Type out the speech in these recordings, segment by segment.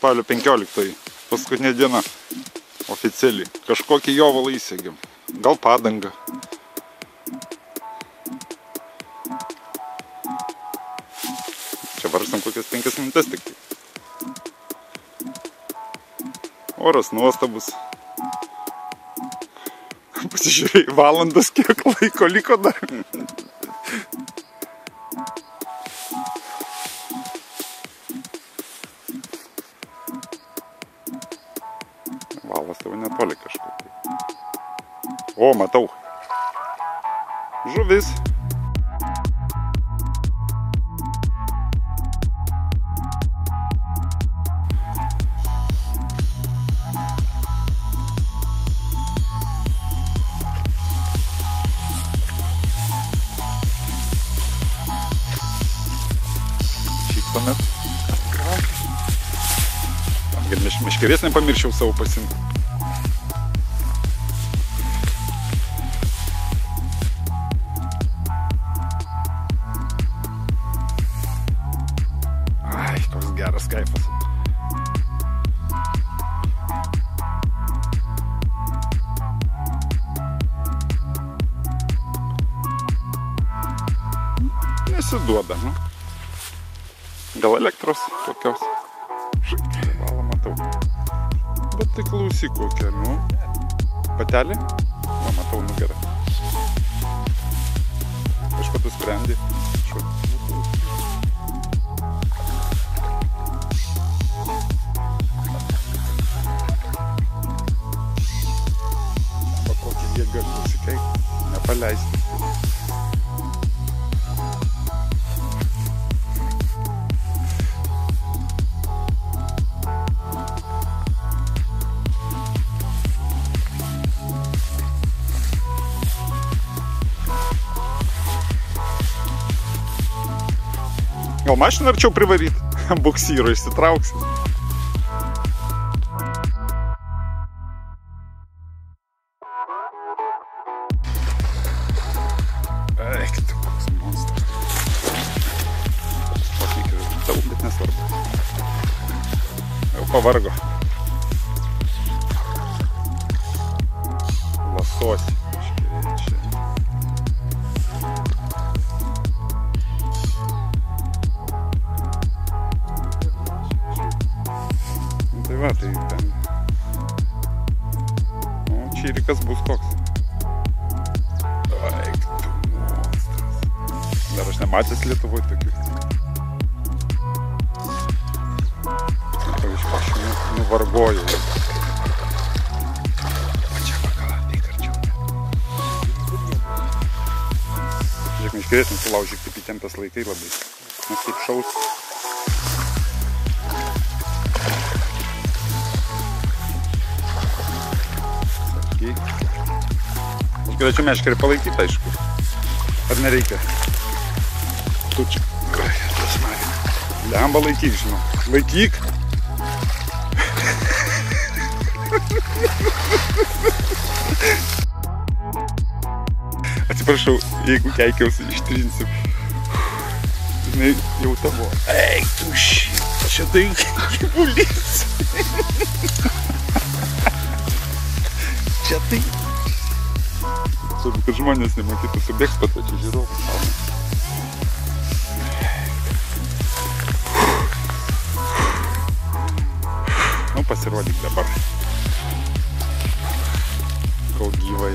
spalio 15. Paskutinė diena. Oficialiai. Kažkokį jovalą įsegėm. Gal padangą. Čia varstam kokias 5 minutės tik. Oras nuostabus. Pasižiūrėjai, valandas kiek laiko liko dar. Valas tavo netoli kažkur. O, matau. Žuvis. Šypsomės. Gal meškerės nepamirščiau savo pasimti. Ai, koks geras kaifas. Nesiduoda, nu. Gal elektros tokios. Valą matau. Bet tai klausyk kokia, nu. Patelė? Va, matau nugarą. Kažką tu sprendi. Va kokį jėgą klausykai. Nepaleisti. Gal mašiną arčiau privaryt? Buksyro išsitrauksim. Eik, tu koks monstras. Pakeikiu daug, bet nesvarbu. Jau pavargo. Lasosi. Tai va, tai ten. O, čirikas bus koks. Eik, tu monstras. Dar aš nematęs Lietuvoje tokių. Pavyzdžiui, aš nuvargoju. Čia vakala, eik arčiau. Žiūrėk, meškerės nesulaužyk, taip įtempęs laikai labai. Nes kaip šaus. Aš galėčiau meškerį palaikyti, aišku. Ar nereikia? Tu čia. Tas marė. Lemba laikyk, žinau. Laikyk. Atsiprašau, jeigu keikiausi, ištrinsiu. Žinai, jau tavo. Eik, tu čia tai gyvulys. Čia tai. Svarbu, kad žmonės nematytų, subėgs patačių žiūrovų. Nu, pasirodyk dabar. Kol gyvai.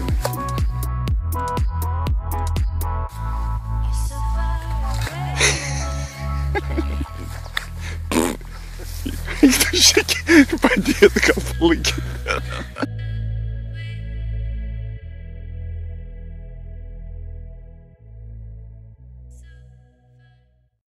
Eik tu šiek padėt, gal palaikyti.